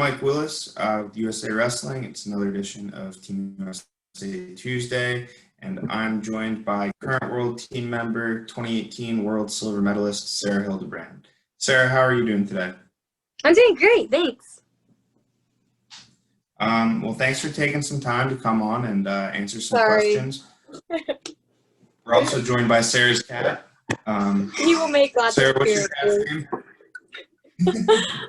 Mike Willis of USA Wrestling. It's another edition of Team USA Tuesday, and I'm joined by current World Team member, 2018 World Silver Medalist, Sarah Hildebrandt. Sarah, how are you doing today? I'm doing great, thanks. Well, thanks for taking some time to come on and answer some questions. We're also joined by Sarah's cat. He will make lots Sarah, of what's your cat's name?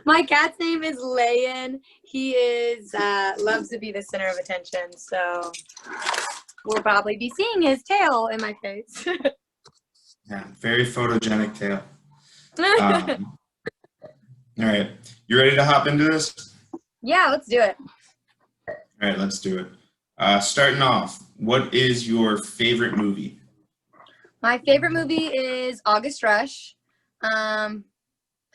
My cat's name is Layan. He is loves to be the center of attention, so we'll probably be seeing his tail in my face. Yeah, very photogenic tail. All right, you ready to hop into this? Yeah, let's do it. All right, let's do it. Starting off, what is your favorite movie? My favorite movie is August Rush.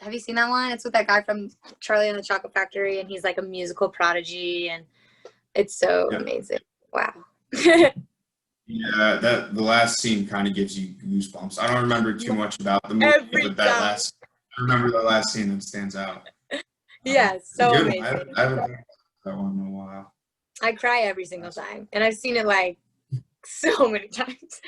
Have you seen that one? It's with that guy from Charlie and the Chocolate Factory, and he's like a musical prodigy, and it's so amazing. Wow. Yeah, the last scene kind of gives you goosebumps. I don't remember too much about the movie, but I remember the last scene that stands out. Yeah, so amazing. I haven't heard that one in a while. I cry every single time, and I've seen it like so many times.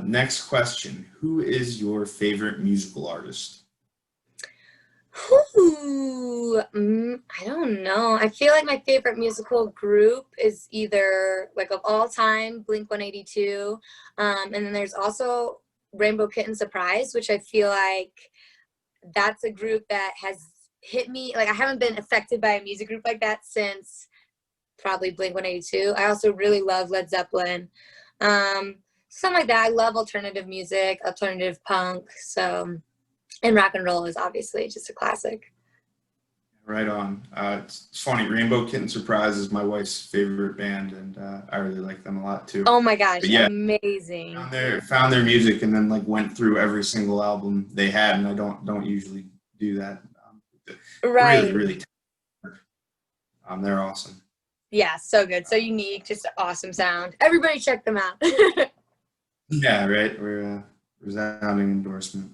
Next question. Who is your favorite musical artist? Ooh, I don't know. I feel like my favorite musical group is either, like, of all time, Blink-182, and then there's also Rainbow Kitten Surprise, which I feel like that's a group that has hit me. Like, I haven't been affected by a music group like that since probably Blink-182. I also really love Led Zeppelin. Something like that. I love alternative music, alternative punk. So, and rock and roll is obviously just a classic. Right on. It's funny. Rainbow Kitten Surprise is my wife's favorite band, and I really like them a lot too. Oh my gosh, yeah, amazing. Found their music and then like went through every single album they had, and I don't usually do that. Right. Really. They're awesome. Yeah, so good, so unique, just an awesome sound. Everybody check them out. Yeah, right. We're resounding endorsement.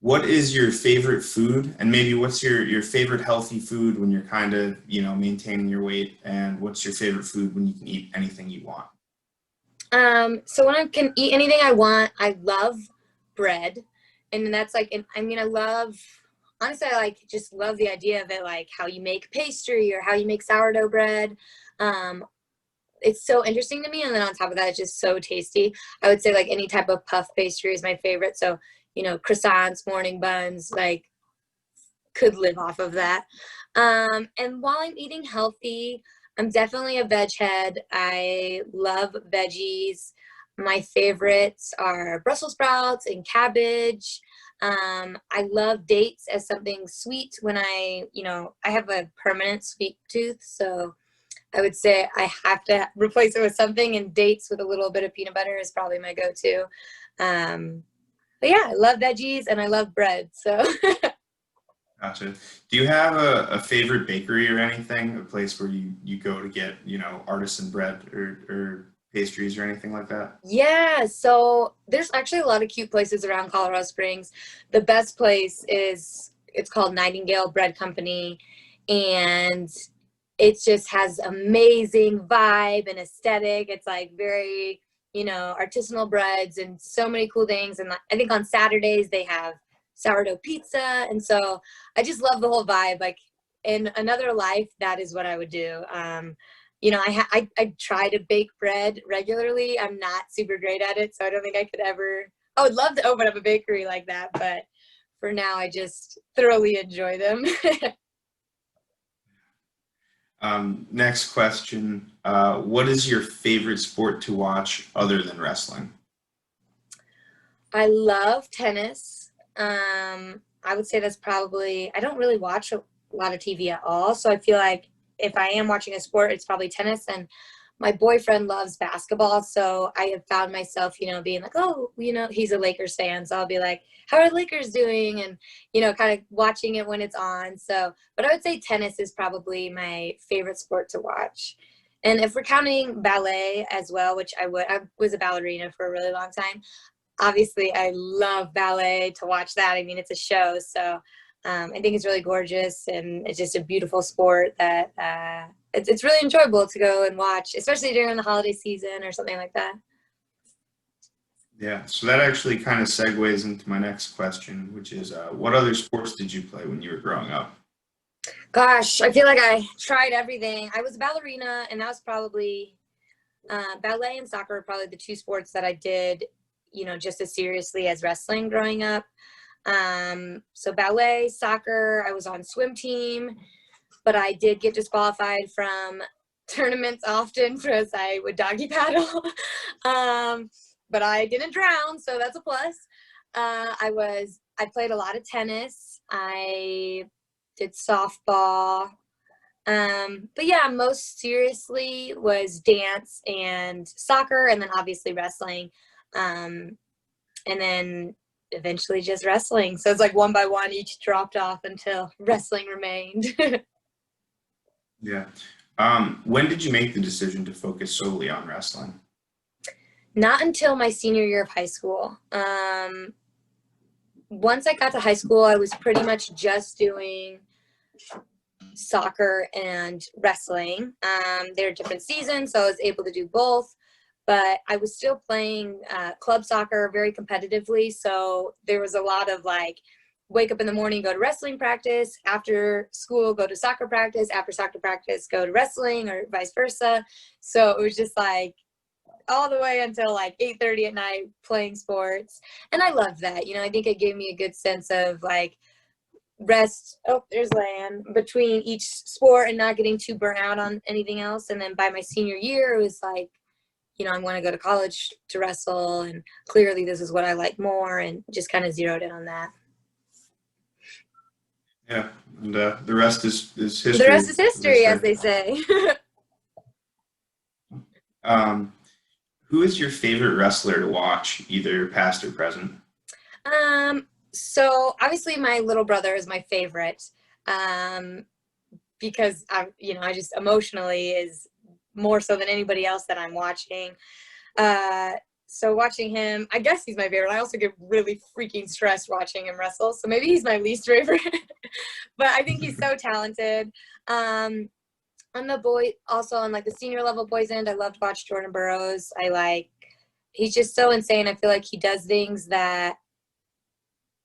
What is your favorite food, and maybe what's your favorite healthy food when you're kind of, maintaining your weight, and what's your favorite food when you can eat anything you want? So when I can eat anything I want, I love bread, and that's like, honestly, I just love the idea of it, like how you make pastry or how you make sourdough bread. It's so interesting to me, and then on top of that, it's just so tasty. I would say like any type of puff pastry is my favorite. So, croissants, morning buns, like could live off of that. And while I'm eating healthy, I'm definitely a veg head. I love veggies. My favorites are Brussels sprouts and cabbage. I love dates as something sweet when I have a permanent sweet tooth, so I would say I have to replace it with something, and dates with a little bit of peanut butter is probably my go-to. But yeah, I love veggies and I love bread, so. Gotcha. Do you have a favorite bakery or anything, a place where you go to get, artisan bread or pastries or anything like that? Yeah, so there's actually a lot of cute places around Colorado Springs. The best place it's called Nightingale Bread Company, and it just has amazing vibe and aesthetic. It's like very, artisanal breads and so many cool things. And I think on Saturdays they have sourdough pizza. And so I just love the whole vibe. Like in another life, that is what I would do. I try to bake bread regularly. I'm not super great at it, so I don't think I would love to open up a bakery like that. But for now, I just thoroughly enjoy them. Next question. What is your favorite sport to watch other than wrestling? I love tennis. I would say that's probably, I don't really watch a lot of TV at all. So I feel like if I am watching a sport, it's probably tennis. And my boyfriend loves basketball. So I have found myself, being like, oh, he's a Lakers fan. So I'll be like, how are the Lakers doing? And, kind of watching it when it's on. So, but I would say tennis is probably my favorite sport to watch. And if we're counting ballet as well, which I was a ballerina for a really long time, obviously I love ballet, to watch that. I mean, it's a show. So I think it's really gorgeous, and it's just a beautiful sport that it's really enjoyable to go and watch, especially during the holiday season or something like that. Yeah, so that actually kind of segues into my next question, which is what other sports did you play when you were growing up? Gosh, I feel like I tried everything. I was a ballerina, and that was probably ballet and soccer were probably the two sports that I did, just as seriously as wrestling growing up. So ballet, soccer, I was on swim team, but I did get disqualified from tournaments often because I would doggy paddle. But I didn't drown, so that's a plus. I played a lot of tennis. I did softball. But yeah, most seriously was dance and soccer, and then obviously wrestling. And then eventually just wrestling. So it's like one by one, each dropped off until wrestling remained. Yeah. When did you make the decision to focus solely on wrestling? Not until my senior year of high school. Once I got to high school, I was pretty much just doing soccer and wrestling. They're different seasons, so I was able to do both. But I was still playing club soccer very competitively. So there was a lot of like, wake up in the morning, go to wrestling practice, after school, go to soccer practice, after soccer practice, go to wrestling, or vice versa. So it was just like all the way until like 8:30 at night playing sports. And I loved that. I think it gave me a good sense of like rest. Oh, there's land between each sport and not getting too burnt out on anything else. And then by my senior year, it was like, I want to go to college to wrestle, and clearly this is what I like more, and just kind of zeroed in on that. Yeah, and the rest is history. The rest is history, as they say. Who is your favorite wrestler to watch, either past or present? So obviously my little brother is my favorite, because I just emotionally is more so than anybody else that I'm watching. So watching him, I guess he's my favorite. I also get really freaking stressed watching him wrestle, so maybe he's my least favorite. But I think he's so talented. On the boy, also on like the senior level boys end, I love to watch Jordan Burroughs. He's just so insane. I feel like he does things that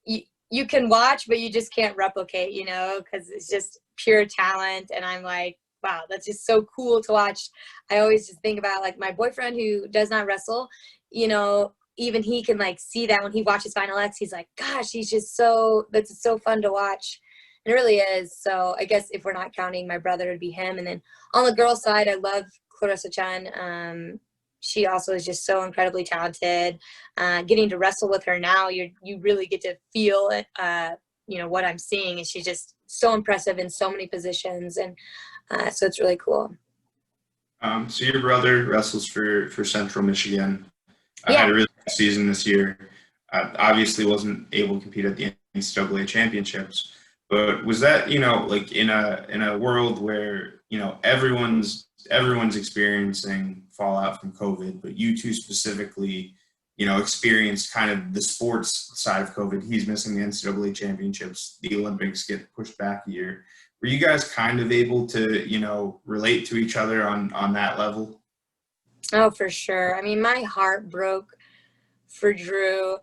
you can watch, but you just can't replicate, because it's just pure talent. And I'm like, wow, that's just so cool to watch. I always just think about like my boyfriend who does not wrestle, even he can like see that when he watches Final X, he's like, gosh, that's so fun to watch. It really is. So I guess if we're not counting my brother, it'd be him. And then on the girls' side, I love Clarissa Chan. She also is just so incredibly talented. Getting to wrestle with her now, you really get to feel it, what I'm seeing. And she's just so impressive in so many positions. And so it's really cool. So your brother wrestles for Central Michigan. Yeah. Had a really good season this year. Obviously wasn't able to compete at the NCAA championships. But was that, like in a world where, everyone's experiencing fallout from COVID, but you two specifically, experienced kind of the sports side of COVID. He's missing the NCAA championships. The Olympics get pushed back a year. Were you guys kind of able to, relate to each other on that level? Oh, for sure. I mean, my heart broke for Drew.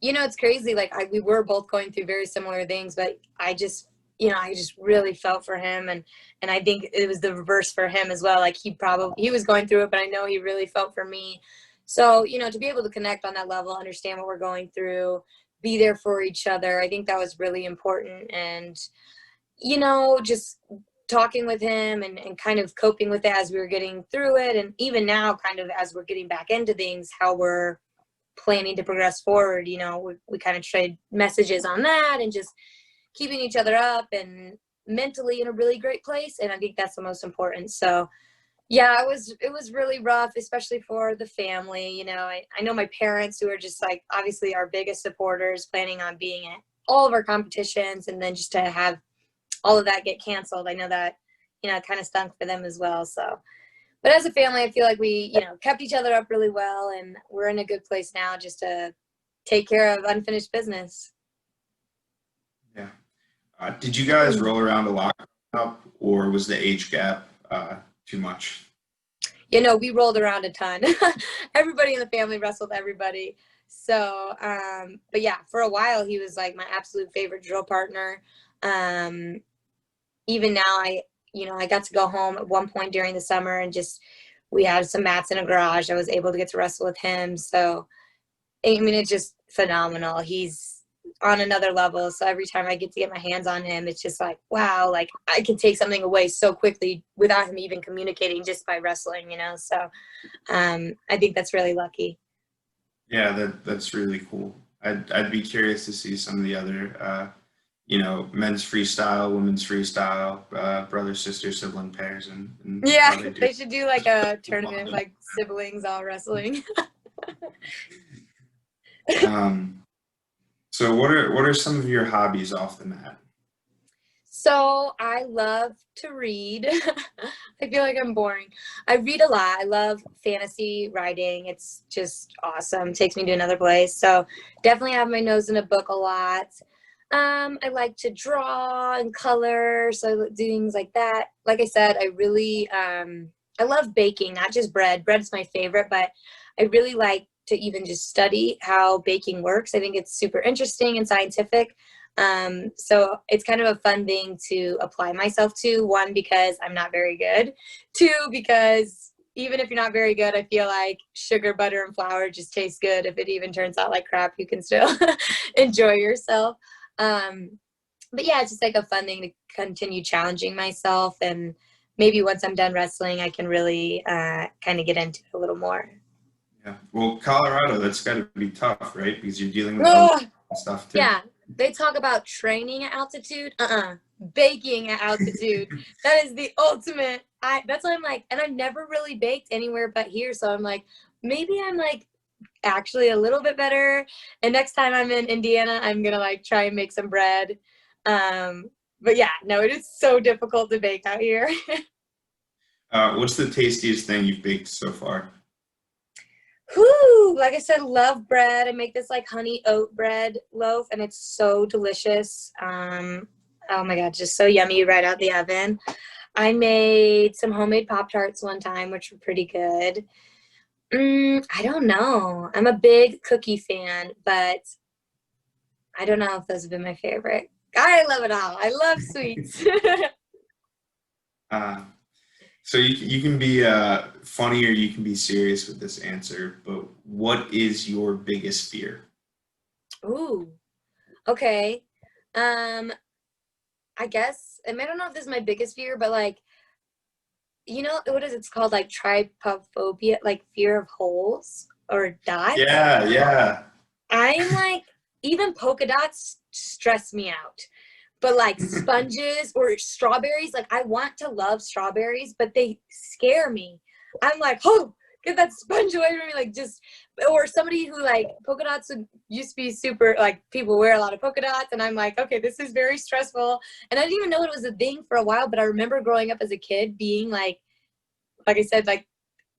It's crazy. Like we were both going through very similar things, but I just really felt for him, and I think it was the reverse for him as well. Like he was going through it, but I know he really felt for me. So, to be able to connect on that level, understand what we're going through, be there for each other, I think that was really important. And, just talking with him and kind of coping with it as we were getting through it. And even now, kind of as we're getting back into things, how we're planning to progress forward, we kind of trade messages on that, and just keeping each other up and mentally in a really great place. And I think that's the most important. So yeah, it was really rough, especially for the family. I know my parents, who are just like obviously our biggest supporters, planning on being at all of our competitions, and then just to have all of that get canceled. I know that, kind of stunk for them as well. So, but as a family, I feel like we, kept each other up really well, and we're in a good place now just to take care of unfinished business. Yeah. Did you guys roll around a lot up, or was the age gap too much? You know, we rolled around a ton. Everybody in the family wrestled everybody. So, but yeah, for a while he was like my absolute favorite drill partner. Even now, I got to go home at one point during the summer and just we had some mats in a garage. I was able to get to wrestle with him. So, I mean, it's just phenomenal. He's on another level. So every time I get to get my hands on him, it's just like, wow, like I can take something away so quickly without him even communicating just by wrestling, you know? So I think that's really lucky. Yeah, that's really cool. I'd be curious to see some of the other, men's freestyle, women's freestyle, brother, sister, sibling pairs, and Yeah, how they do. they should do like a tournament, like siblings all wrestling. So what are some of your hobbies off the mat? So I love to read. I feel like I'm boring. I read a lot. I love fantasy writing. It's just awesome. Takes me to another place. So definitely have my nose in a book a lot. I like to draw and color, so I do things like that. Like I said, I love baking, not just bread. Bread is my favorite, but I really like to even just study how baking works. I think it's super interesting and scientific. So it's kind of a fun thing to apply myself to. One, because I'm not very good. Two, because even if you're not very good, I feel like sugar, butter, and flour just taste good. If it even turns out like crap, you can still enjoy yourself. But yeah, it's just like a fun thing to continue challenging myself. And maybe once I'm done wrestling, I can really kind of get into it a little more. Yeah. Well, Colorado, that's got to be tough, right? Because you're dealing with ocean and stuff too. Yeah, they talk about training at altitude. Baking at altitude. That is the ultimate. That's why I'm like, and I've never really baked anywhere but here. So I'm like, maybe I'm like actually a little bit better. And next time I'm in Indiana, I'm gonna like try and make some bread. But yeah, no, it is so difficult to bake out here. What's the tastiest thing you've baked so far? Whoo, like I said, love bread. I make this like honey oat bread loaf and it's so delicious. Oh my God, just so yummy right out the oven. I made some homemade Pop-Tarts one time, which were pretty good. I don't know. I'm a big cookie fan, but I don't know if those have been my favorite. I love it all. I love sweets. Uh, so you can be funny or you can be serious with this answer, but what is your biggest fear? Ooh, okay. Um, I guess, I don't know if this is my biggest fear, but like, you know, what is it's called? Like trypophobia, like fear of holes or dots. Yeah, yeah. I'm like, even polka dots stress me out. But like sponges or strawberries, like I want to love strawberries, but they scare me. I'm like, oh, get that sponge away from me. Like just, or somebody who like polka dots used to be super, like people wear a lot of polka dots. And I'm like, okay, this is very stressful. And I didn't even know it was a thing for a while, but I remember growing up as a kid being like I said, like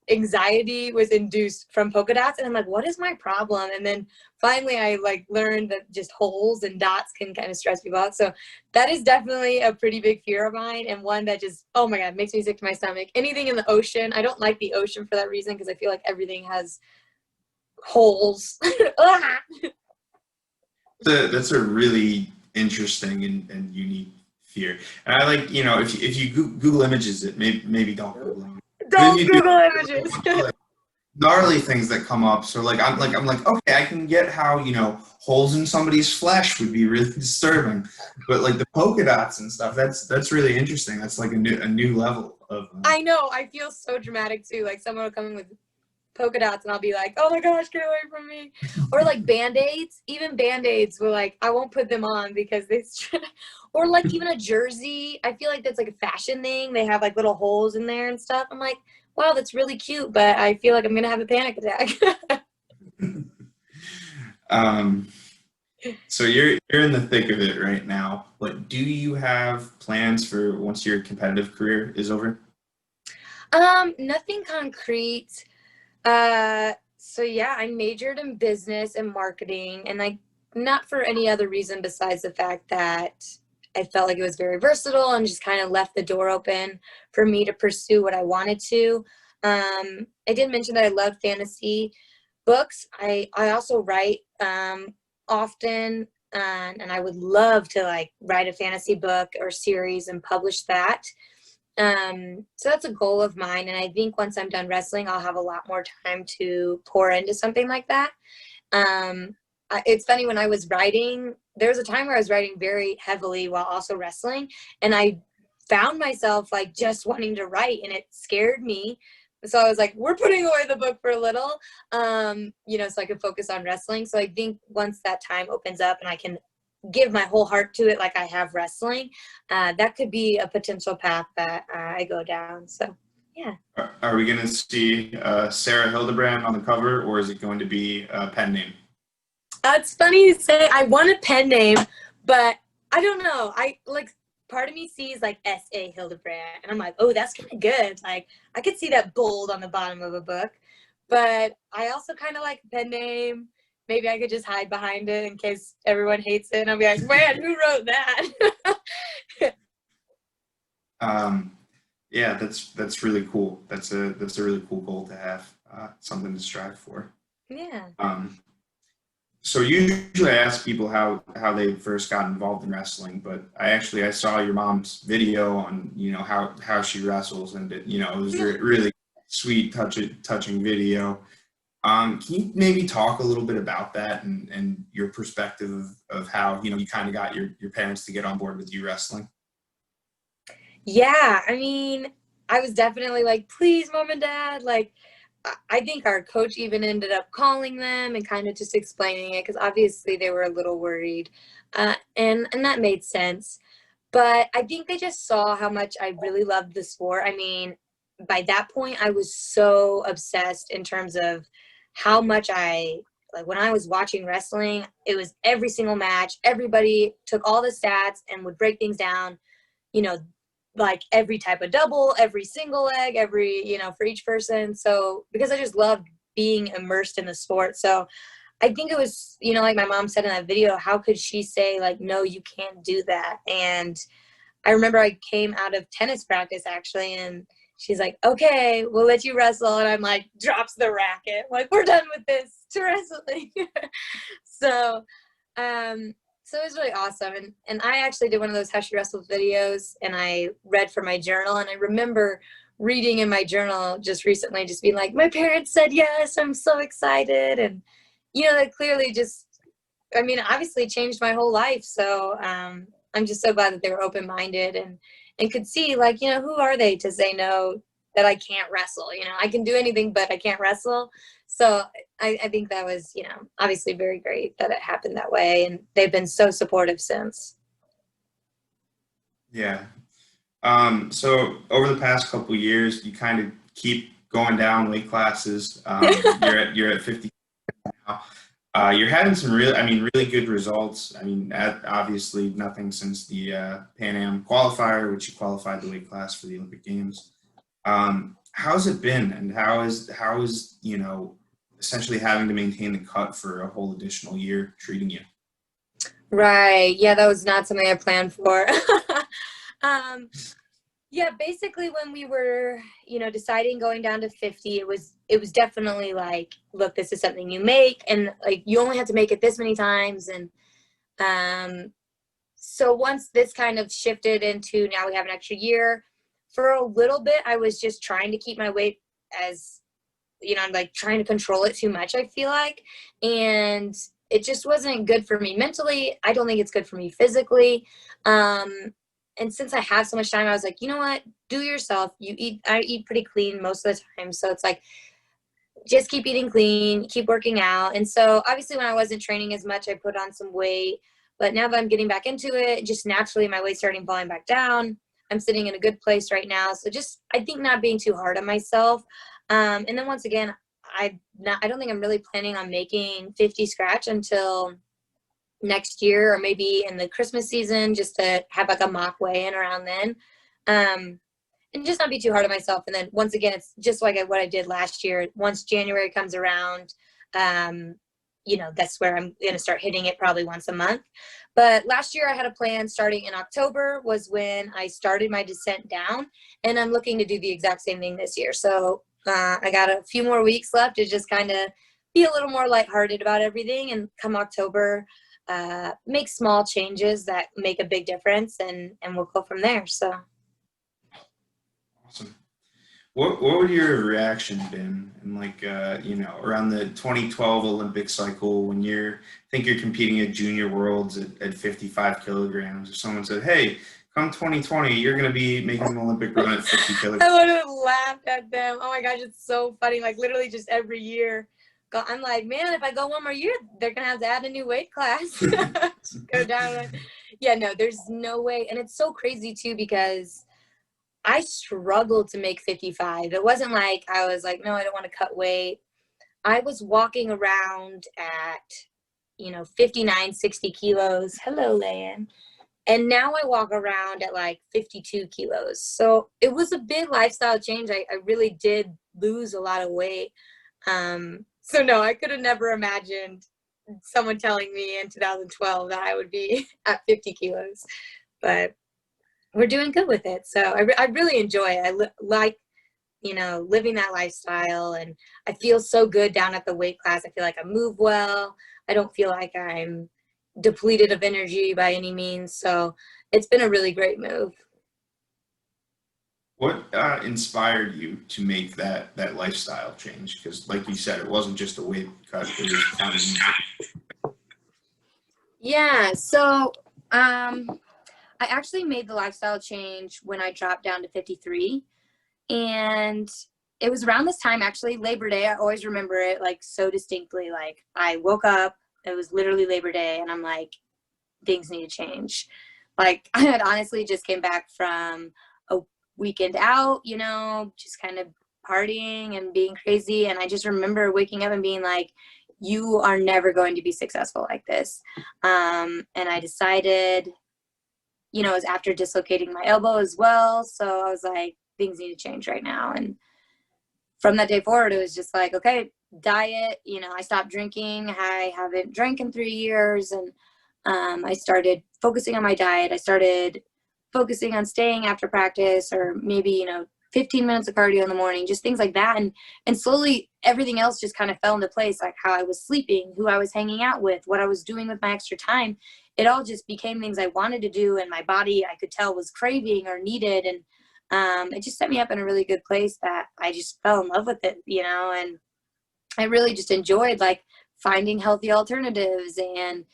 anxiety was induced from polka dots. And I'm like, what is my problem? And then finally I like learned that just holes and dots can kind of stress people out. So that is definitely a pretty big fear of mine. And one that just, oh my God, makes me sick to my stomach. Anything in the ocean. I don't like the ocean for that reason, because I feel like everything has holes. That's a really interesting and unique fear. And I like, if you Google images it, maybe don't Google images. Don't Google images. Like gnarly things that come up. So I'm like, okay, I can get how, holes in somebody's flesh would be really disturbing. But like the polka dots and stuff, that's really interesting. That's like a new level of I know. I feel so dramatic too. Like someone will come in with polka dots and I'll be like, oh my gosh, get away from me. Or like band-aids. Even band-aids will like, I won't put them on because or like even a jersey. I feel like that's like a fashion thing. They have like little holes in there and stuff. I'm like, wow, that's really cute, but I feel like I'm gonna have a panic attack. So you're in the thick of it right now, but do you have plans for once your competitive career is over? Nothing concrete. So yeah, I majored in business and marketing, and not for any other reason besides the fact that I felt like it was very versatile and just kind of left the door open for me to pursue what I wanted to. I did mention that I love fantasy books. I also write often, and I would love to like write a fantasy book or series and publish that. So that's a goal of mine, and I think once I'm done wrestling, I'll have a lot more time to pour into something like that. It's funny, when I was writing, there was a time where I was writing very heavily while also wrestling, and I found myself like just wanting to write, and it scared me. So I was like, we're putting away the book for a little, so I could focus on wrestling. So I think once that time opens up and I can give my whole heart to it like I have wrestling, that could be a potential path that I go down. So yeah. Are we going to see Sarah Hildebrandt on the cover, or is it going to be a pen name? It's funny you say. I want a pen name, but I don't know. I like, part of me sees like S.A. Hildebrandt, and I'm like, oh, that's kind of good. Like, I could see that bold on the bottom of a book, but I also kind of like a pen name. Maybe I could just hide behind it in case everyone hates it, and I'll be like, man, who wrote that? Yeah, that's really cool. That's a really cool goal to have, something to strive for. Yeah. So usually I ask people how they first got involved in wrestling, but I saw your mom's video on, how she wrestles, and it was really sweet, touching video. Can you maybe talk a little bit about that and your perspective of how, you kind of got your parents to get on board with you wrestling? Yeah, I mean, I was definitely like, please, mom and dad. Like, I think our coach even ended up calling them and kind of just explaining it, because obviously they were a little worried, and that made sense. But I think they just saw how much I really loved the sport. I mean, by that point, I was so obsessed in terms of how much like when I was watching wrestling, it was every single match. Everybody took all the stats and would break things down, you know, like every type of double, every single leg, for each person. So because I just loved being immersed in the sport. So I think it was, like my mom said in that video, how could she say like, no, you can't do that? And I remember I came out of tennis practice actually, and she's like, okay, we'll let you wrestle. And I'm like, drops the racket. Like, we're done with this to wrestling. So, so it was really awesome. And I actually did one of those how she wrestles videos, and I read from my journal. And I remember reading in my journal just recently, just being like, my parents said yes, I'm so excited. And, that clearly obviously changed my whole life. So I'm just so glad that they were open-minded and could see, like, who are they to say no, that I can't wrestle? I can do anything, but I can't wrestle. So I think that was, obviously very great that it happened that way. And they've been so supportive since. Yeah. So over the past couple of years, you kind of keep going down weight classes. You're at 50 now. You're having some really good results. Obviously nothing since the Pan Am qualifier, which you qualified the weight class for the Olympic Games. How's it been, and how is essentially having to maintain the cut for a whole additional year treating you? Right. Yeah, that was not something I planned for. Yeah, basically when we were, deciding going down to 50, it was definitely like, look, this is something you make, and like you only have to make it this many times. And so once this kind of shifted into now we have an extra year, for a little bit I was just trying to keep my weight as, I'm like trying to control it too much, I feel like. And it just wasn't good for me mentally. I don't think it's good for me physically. And since I have so much time, I was like, you know what? Do yourself. I eat pretty clean most of the time. So it's like, just keep eating clean, keep working out. And so obviously when I wasn't training as much, I put on some weight. But now that I'm getting back into it, just naturally my weight's starting falling back down. I'm sitting in a good place right now. So just, I think, not being too hard on myself. And then once again, I don't think I'm really planning on making 50 scratch until next year, or maybe in the Christmas season, just to have like a mock weigh-in around then. And and just not be too hard on myself. And then once again, it's just like what I did last year. Once January comes around, that's where I'm going to start hitting it probably once a month. But last year I had a plan starting in October was when I started my descent down, and I'm looking to do the exact same thing this year. So I got a few more weeks left to just kind of be a little more lighthearted about everything, and come October, make small changes that make a big difference, and we'll go from there. So Awesome. What would your reaction been in like around the 2012 Olympic cycle when think you're competing at Junior Worlds at 55 kilograms? If someone said, "Hey, come 2020, you're going to be making an Olympic run at 50 kilograms." I would have laughed at them. Oh my gosh, it's so funny. Like literally just every year, I'm like, man, if I go one more year, they're gonna have to add a new weight class. Go down. Yeah, no, there's no way. And it's so crazy too, because I struggled to make 55. It wasn't like I was like, no, I don't want to cut weight. I was walking around at, 59, 60 kilos. Hello, Lan. And now I walk around at like 52 kilos. So it was a big lifestyle change. I really did lose a lot of weight. So no, I could have never imagined someone telling me in 2012 that I would be at 50 kilos. But we're doing good with it. So I really enjoy it. I like, living that lifestyle, and I feel so good down at the weight class. I feel like I move well. I don't feel like I'm depleted of energy by any means. So it's been a really great move. What inspired you to make that lifestyle change? Because like you said, it wasn't just a weight cut. It was kind of... Yeah. So I actually made the lifestyle change when I dropped down to 53. And it was around this time, actually, Labor Day. I always remember it like so distinctly. Like I woke up, it was literally Labor Day, and I'm like, things need to change. Like I had honestly just came back from a weekend out, just kind of partying and being crazy. And I just remember waking up and being like, you are never going to be successful like this. And I decided, it was after dislocating my elbow as well. So I was like, things need to change right now. And from that day forward, it was just like, okay, diet, I stopped drinking. I haven't drank in 3 years. And I started focusing on my diet. I started focusing on staying after practice, or maybe, 15 minutes of cardio in the morning, just things like that. And slowly everything else just kind of fell into place, like how I was sleeping, who I was hanging out with, what I was doing with my extra time. It all just became things I wanted to do, and my body, I could tell, was craving or needed. And it just set me up in a really good place that I just fell in love with it, and I really just enjoyed like finding healthy alternatives and,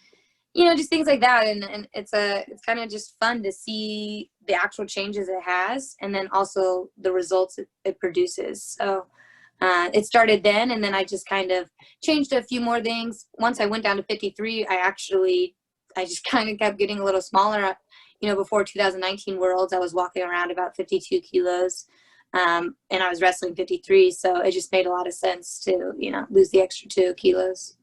just things like that. And it's kind of just fun to see the actual changes it has, and then also the results it produces. So it started then, and then I just kind of changed a few more things. Once I went down to 53, I just kind of kept getting a little smaller. Before 2019 Worlds, I was walking around about 52 kilos, and I was wrestling 53. So it just made a lot of sense to, lose the extra 2 kilos.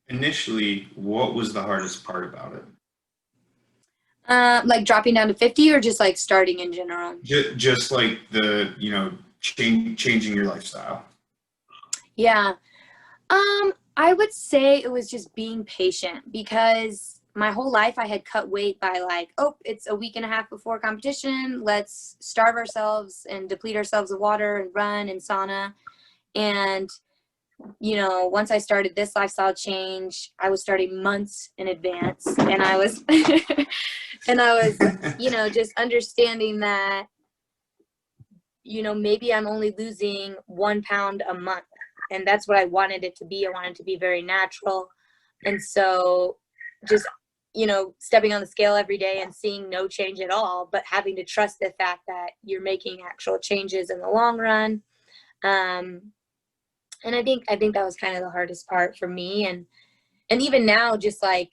Initially, what was the hardest part about it? Like dropping down to 50, or just like starting in general? Just like the, changing your lifestyle. Yeah. I would say it was just being patient, because my whole life I had cut weight by like, oh, it's a week and a half before competition. Let's starve ourselves and deplete ourselves of water and run and sauna. And, once I started this lifestyle change, I was starting months in advance, and I was, just understanding that, maybe I'm only losing 1 pound a month. And that's what I wanted it to be. I wanted it to be very natural. And so just, stepping on the scale every day and seeing no change at all, but having to trust the fact that you're making actual changes in the long run. And I think that was kind of the hardest part for me. And even now, just like,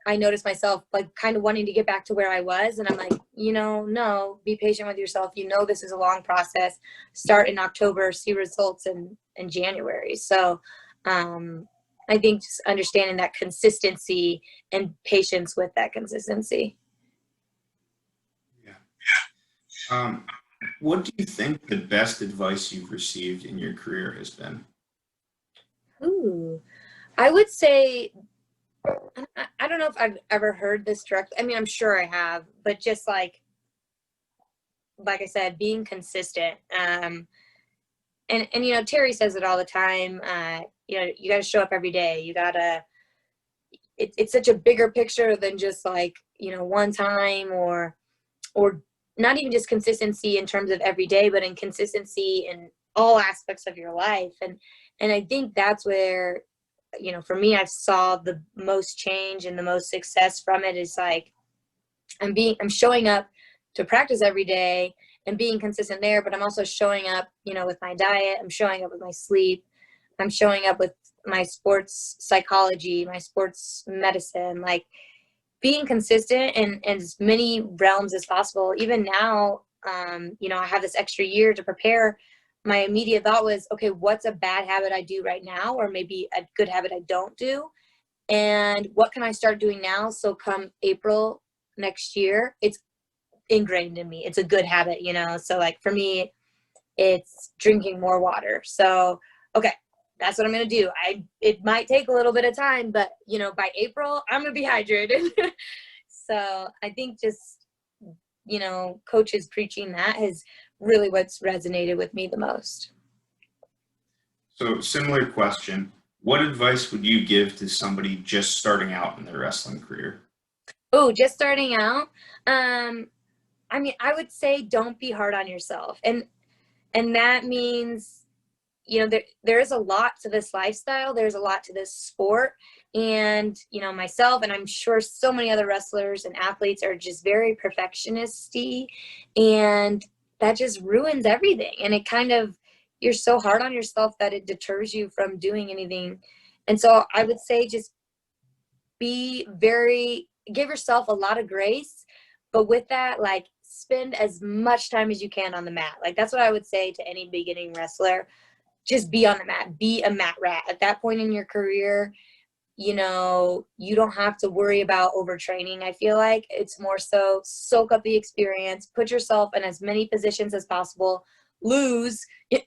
I noticed myself like kind of wanting to get back to where I was. And I'm like, no, be patient with yourself. This is a long process. Start in October, see results in January. So I think just understanding that consistency and patience with that consistency. Yeah. Um, what do you think the best advice you've received in your career has been? Ooh, I would say I don't know if I've ever heard this directly. I mean, I'm sure I have, but just like I said, being consistent. And Terry says it all the time. You got to show up every day. You gotta. It's such a bigger picture than just like one time or not even just consistency in terms of every day, but in consistency in all aspects of your life. And I think that's where for me, I've saw the most change and the most success from it is like I'm showing up to practice every day and being consistent there, but I'm also showing up, with my diet, I'm showing up with my sleep, I'm showing up with my sports psychology, my sports medicine, like being consistent in as many realms as possible. Even now, I have this extra year to prepare. My immediate thought was, okay, what's a bad habit I do right now, or maybe a good habit I don't do? And what can I start doing now? So come April next year, it's ingrained in me. It's a good habit. So like for me, it's drinking more water. So, okay, that's what I'm going to do. It might take a little bit of time, but by April, I'm going to be hydrated. So I think just, coaches preaching that has really what's resonated with me the most. So, similar question. What advice would you give to somebody just starting out in their wrestling career? Oh, just starting out. I mean, I would say don't be hard on yourself. And that means there is a lot to this lifestyle, there's a lot to this sport, and myself and I'm sure so many other wrestlers and athletes are just very perfectionisty, and that just ruins everything, and it kind of you're so hard on yourself that it deters you from doing anything. And so I would say just give yourself a lot of grace, but with that, like, spend as much time as you can on the mat. Like, that's what I would say to any beginning wrestler. Just be on the mat, be a mat rat at that point in your career. You don't have to worry about overtraining. I feel like it's more so soak up the experience, put yourself in as many positions as possible, lose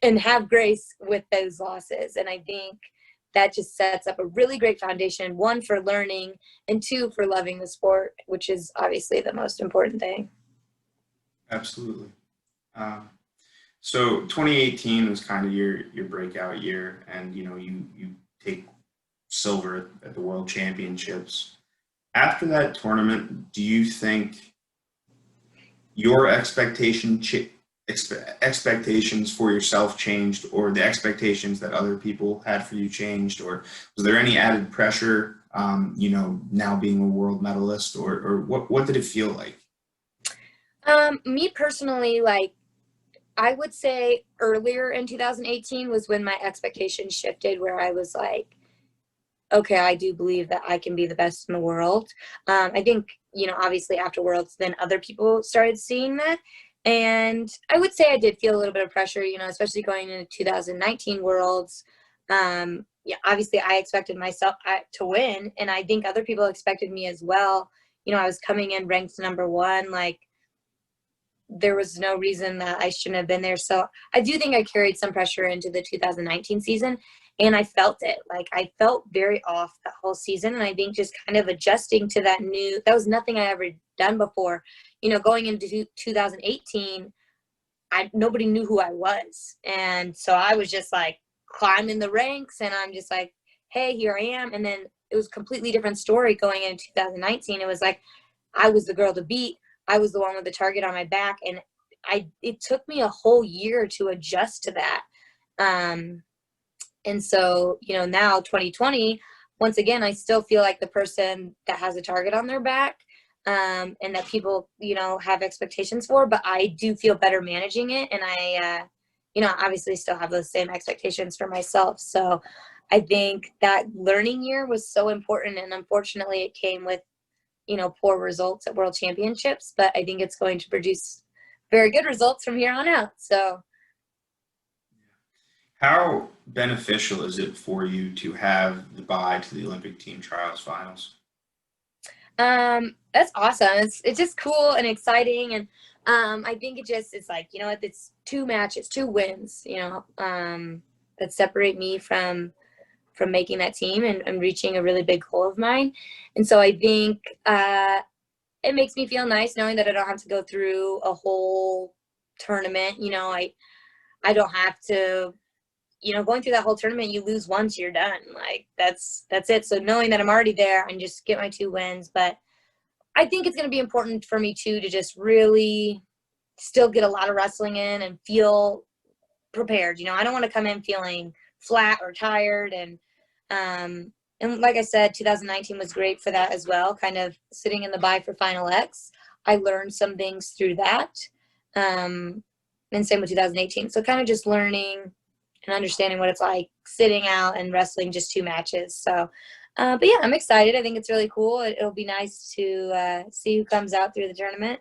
and have grace with those losses. And I think that just sets up a really great foundation, one, for learning, and two, for loving the sport, which is obviously the most important thing. Absolutely. Um, so 2018 was kind of your breakout year, and you take silver at the World Championships. After that tournament, do you think your expectations for yourself changed, or the expectations that other people had for you changed, or was there any added pressure? Now being a world medalist, or what did it feel like? Me personally, like, I would say earlier in 2018 was when my expectations shifted, where I was like, okay, I do believe that I can be the best in the world. I think, obviously after Worlds, then other people started seeing that. And I would say I did feel a little bit of pressure, especially going into 2019 Worlds. Yeah, obviously I expected myself to win, and I think other people expected me as well. I was coming in ranked number one, like, there was no reason that I shouldn't have been there. So I do think I carried some pressure into the 2019 season, and I felt it. Like, I felt very off that whole season. And I think just kind of adjusting to that was nothing I ever done before. Going into 2018, nobody knew who I was. And so I was just like climbing the ranks, and I'm just like, hey, here I am. And then it was a completely different story going into 2019. It was like, I was the girl to beat. I was the one with the target on my back, and it took me a whole year to adjust to that. And so, now 2020, once again, I still feel like the person that has a target on their back, and that people, have expectations for, but I do feel better managing it. And I, obviously still have those same expectations for myself. So I think that learning year was so important. And unfortunately it came with, poor results at World Championships, but I think it's going to produce very good results from here on out. So, How beneficial is it for you to have the bye to the Olympic team trials finals? that's awesome. It's just cool and exciting. And I think it's like, you know what, it's 2 matches, 2 wins, that separate me from making that team and reaching a really big goal of mine. And so I think it makes me feel nice knowing that I don't have to go through a whole tournament. I don't have to, going through that whole tournament, you lose once, you're done. Like that's it. So knowing that I'm already there and just get my 2 wins. But I think it's going to be important for me too to just really still get a lot of wrestling in and feel prepared. I don't want to come in feeling flat or tired. And like I said, 2019 was great for that as well. Kind of sitting in the bye for Final X, I learned some things through that. And same with 2018. So kind of just learning and understanding what it's like sitting out and wrestling just 2 matches. So, but yeah, I'm excited. I think it's really cool. It'll be nice to see who comes out through the tournament.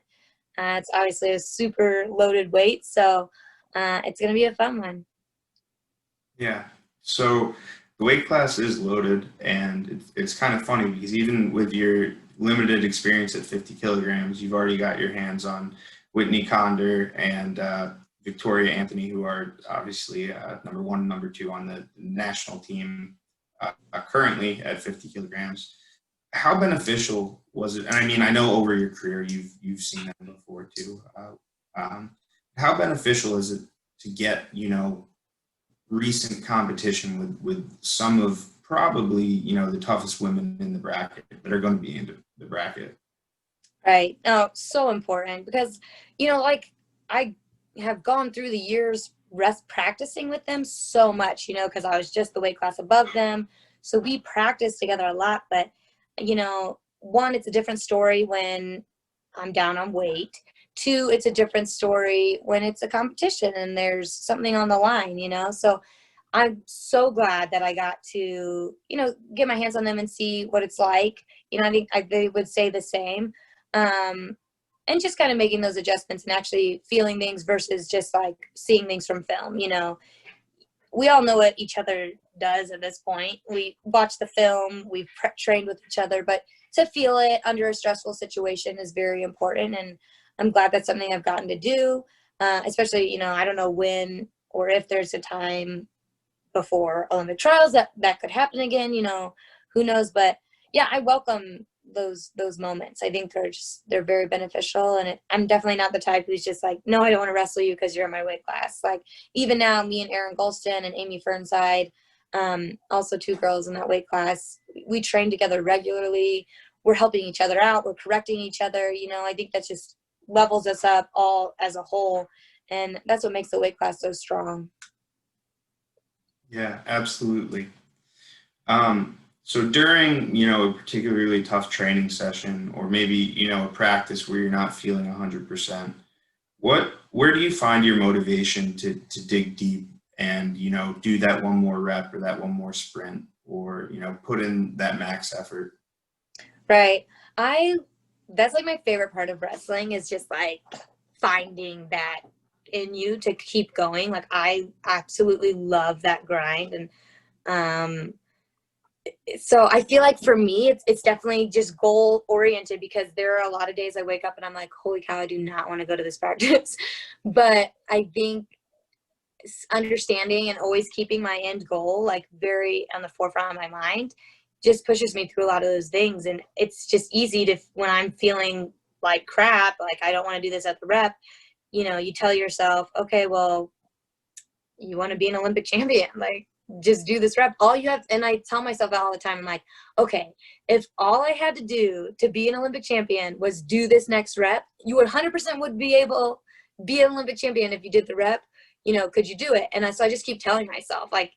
It's obviously a super loaded weight, so it's going to be a fun one. Yeah. So the weight class is loaded, and it's kind of funny because even with your limited experience at 50 kilograms, you've already got your hands on Whitney Condor and Victoria Anthony, who are obviously number 1 and number 2 on the national team currently at 50 kilograms. How beneficial was it? And I mean, I know over your career you've seen them before too. How beneficial is it to get recent competition with some of probably the toughest women in the bracket that are going to be in the bracket? Right. Oh, so important because like I have gone through the years practicing with them so much, because I was just the weight class above them. So we practice together a lot, but one, it's a different story when I'm down on weight. 2, it's a different story when it's a competition and there's something on the line, So I'm so glad that I got to, get my hands on them and see what it's like. I think they would say the same. And just kind of making those adjustments and actually feeling things versus just like seeing things from film. We all know what each other does at this point. We watch the film, we've trained with each other, but to feel it under a stressful situation is very important. And I'm glad that's something I've gotten to do, especially, I don't know when or if there's a time before Olympic trials that could happen again, who knows. But yeah, I welcome those moments. I think they're very beneficial. And I'm definitely not the type who's just like, no, I don't want to wrestle you because you're in my weight class. Like even now, me and Erin Golston and Amy Fernside, also 2 girls in that weight class, we train together regularly. We're helping each other out. We're correcting each other. I think that just levels us up all as a whole. And that's what makes the weight class so strong. Yeah, absolutely. So during, a particularly tough training session, or maybe, a practice where you're not feeling 100%, where do you find your motivation to dig deep and, do that one more rep or that one more sprint or, put in that max effort? Right. That's like my favorite part of wrestling is just like finding that in you to keep going. Like I absolutely love that grind. And, so I feel like for me, it's definitely just goal oriented because there are a lot of days I wake up and I'm like, holy cow, I do not want to go to this practice. But I think understanding and always keeping my end goal like very on the forefront of my mind just pushes me through a lot of those things. And it's just easy to, when I'm feeling like crap, like I don't want to do this at the rep, you tell yourself, okay, well, you want to be an Olympic champion, like just do this rep. All you have, and I tell myself that all the time, I'm like, okay, if all I had to do to be an Olympic champion was do this next rep, you would 100% would be able to be an Olympic champion if you did the rep, could you do it? And so I just keep telling myself like,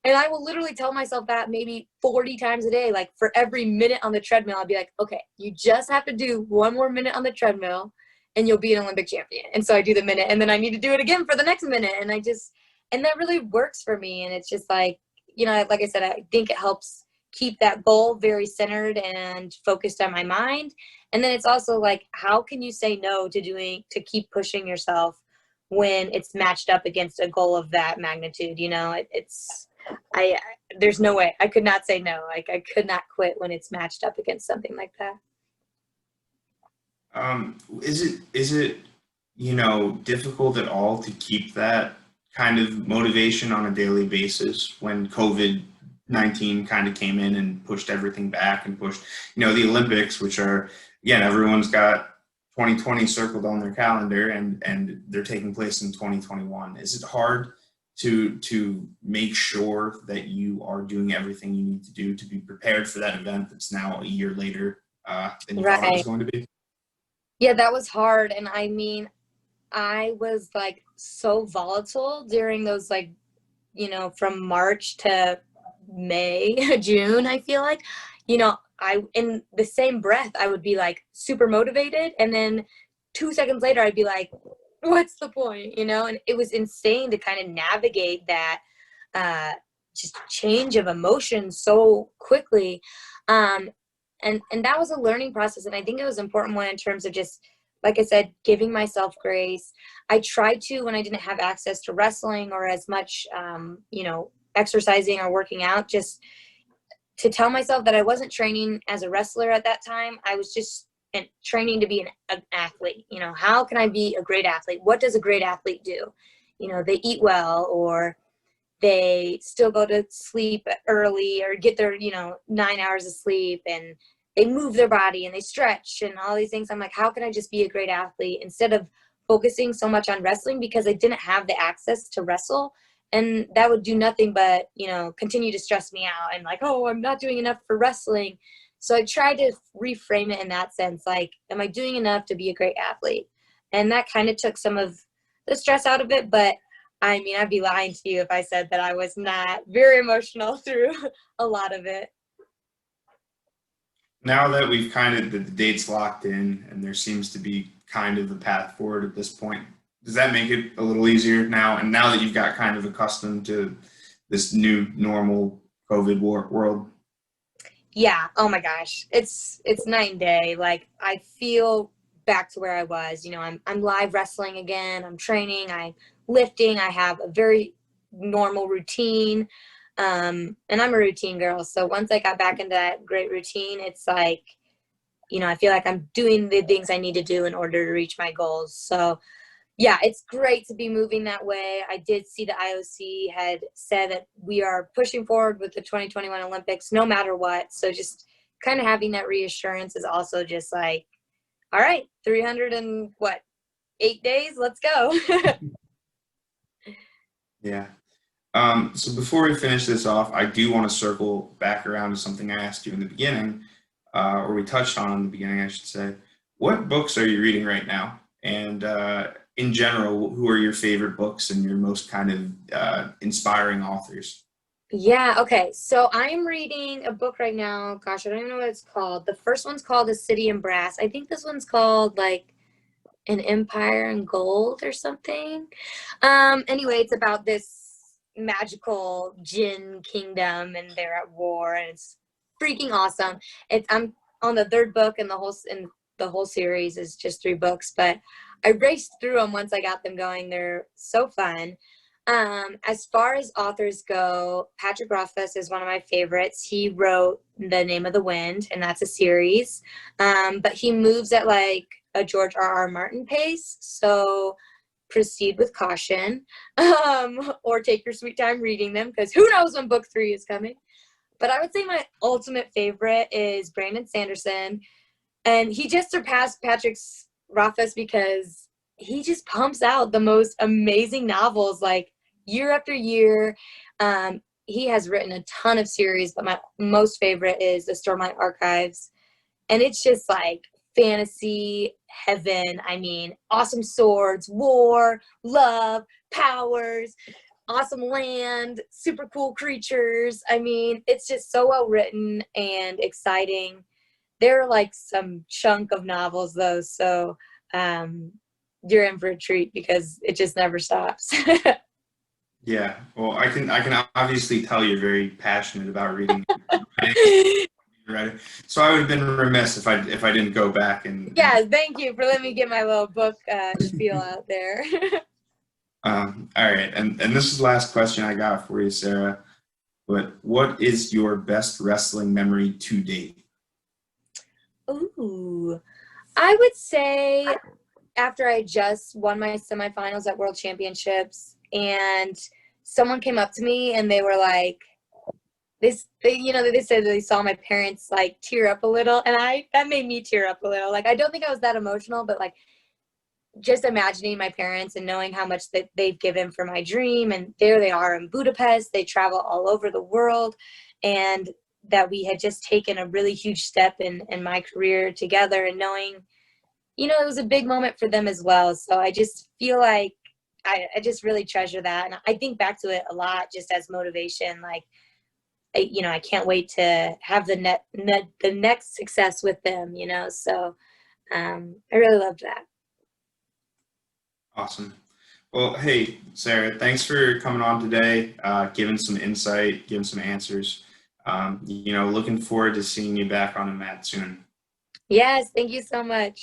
and I will literally tell myself that maybe 40 times a day, like for every minute on the treadmill, I'll be like, okay, you just have to do 1 more minute on the treadmill and you'll be an Olympic champion. And so I do the minute and then I need to do it again for the next minute. And that really works for me. And it's just like, like I said, I think it helps keep that goal very centered and focused on my mind. And then it's also like, how can you say no to keep pushing yourself when it's matched up against a goal of that magnitude? There's no way I could not say no. Like I could not quit when it's matched up against something like that. Is it difficult at all to keep that kind of motivation on a daily basis when COVID-19 kind of came in and pushed everything back and pushed, the Olympics, which are, again, everyone's got 2020 circled on their calendar and they're taking place in 2021. Is it hard to make sure that you are doing everything you need to do to be prepared for that event that's now a year later than you thought it was Right. going to be? Yeah, that was hard. And I mean, I was like so volatile during those, like, from March to May, June, I feel like, I, in the same breath, I would be like super motivated. And then 2 seconds later, I'd be like, what's the point? And it was insane to kind of navigate that uh, just change of emotion so quickly. Um, and that was a learning process. And I think it was an important one in terms of just, like I said, giving myself grace. I tried to, when I didn't have access to wrestling or as much, exercising or working out, just to tell myself that I wasn't training as a wrestler at that time. I was just training to be an athlete. How can I be a great athlete? What does a great athlete do? They eat well, or they still go to sleep early or get their 9 hours of sleep, and they move their body and they stretch and all these things. I'm like, how can I just be a great athlete instead of focusing so much on wrestling, because I didn't have the access to wrestle, and that would do nothing but continue to stress me out and like, oh, I'm not doing enough for wrestling. So I tried to reframe it in that sense, like, am I doing enough to be a great athlete? And that kind of took some of the stress out of it. But I mean, I'd be lying to you if I said that I was not very emotional through a lot of it. Now that we've kind of the dates locked in and there seems to be kind of a path forward at this point, does that make it a little easier now? And now that you've got kind of accustomed to this new normal COVID world? Yeah. Oh my gosh. It's night and day. Like, I feel back to where I was. I'm live wrestling again. I'm training. I'm lifting. I have a very normal routine. And I'm a routine girl. So once I got back into that great routine, it's like, I feel like I'm doing the things I need to do in order to reach my goals. So yeah, it's great to be moving that way. I did see the IOC had said that we are pushing forward with the 2021 Olympics no matter what. So just kind of having that reassurance is also just like, all right, 300 and what, 8 days, let's go. Yeah. So before we finish this off, I do want to circle back around to something I asked you in the beginning, or we touched on in the beginning, I should say. What books are you reading right now? And in general, who are your favorite books and your most kind of inspiring authors? Yeah, okay. So I'm reading a book right now. Gosh, I don't even know what it's called. The first one's called A City in Brass. I think this one's called like An Empire in Gold or something. Anyway, it's about this magical Jinn kingdom and they're at war, and it's freaking awesome. I'm on the third book, and the whole series is just 3 books, but I raced through them once I got them going. They're so fun. As far as authors go, Patrick Rothfuss is one of my favorites. He wrote The Name of the Wind, and that's a series. But he moves at like a George R.R. Martin pace, so proceed with caution, or take your sweet time reading them, because who knows when book 3 is coming. But I would say my ultimate favorite is Brandon Sanderson, and he just surpassed Patrick's Rothfuss because he just pumps out the most amazing novels, like year after year. He has written a ton of series, but my most favorite is The Stormlight Archives, and it's just like fantasy heaven. I mean, awesome swords, war, love, powers, awesome land, super cool creatures. I mean, it's just so well written and exciting. There are like some chunk of novels though, so you're in for a treat because it just never stops. Yeah, well, I can obviously tell you're very passionate about reading. Right. So I would have been remiss if I didn't go back Yeah, thank you for letting me get my little book spiel out there. all right, and this is the last question I got for you, Sarah. But what is your best wrestling memory to date? Ooh, I would say after I just won my semifinals at World Championships, and someone came up to me and they were like, they said they saw my parents like tear up a little, and that made me tear up a little. Like, I don't think I was that emotional, but like just imagining my parents and knowing how much that they've given for my dream, and there they are in Budapest, they travel all over the world, and that we had just taken a really huge step in my career together, and knowing, it was a big moment for them as well. So I just feel like I just really treasure that, and I think back to it a lot just as motivation. Like, I can't wait to have the next success with them, so I really loved that. Awesome. Well, hey, Sarah, thanks for coming on today, giving some insight, giving some answers. Looking forward to seeing you back on the mat soon. Yes, thank you so much.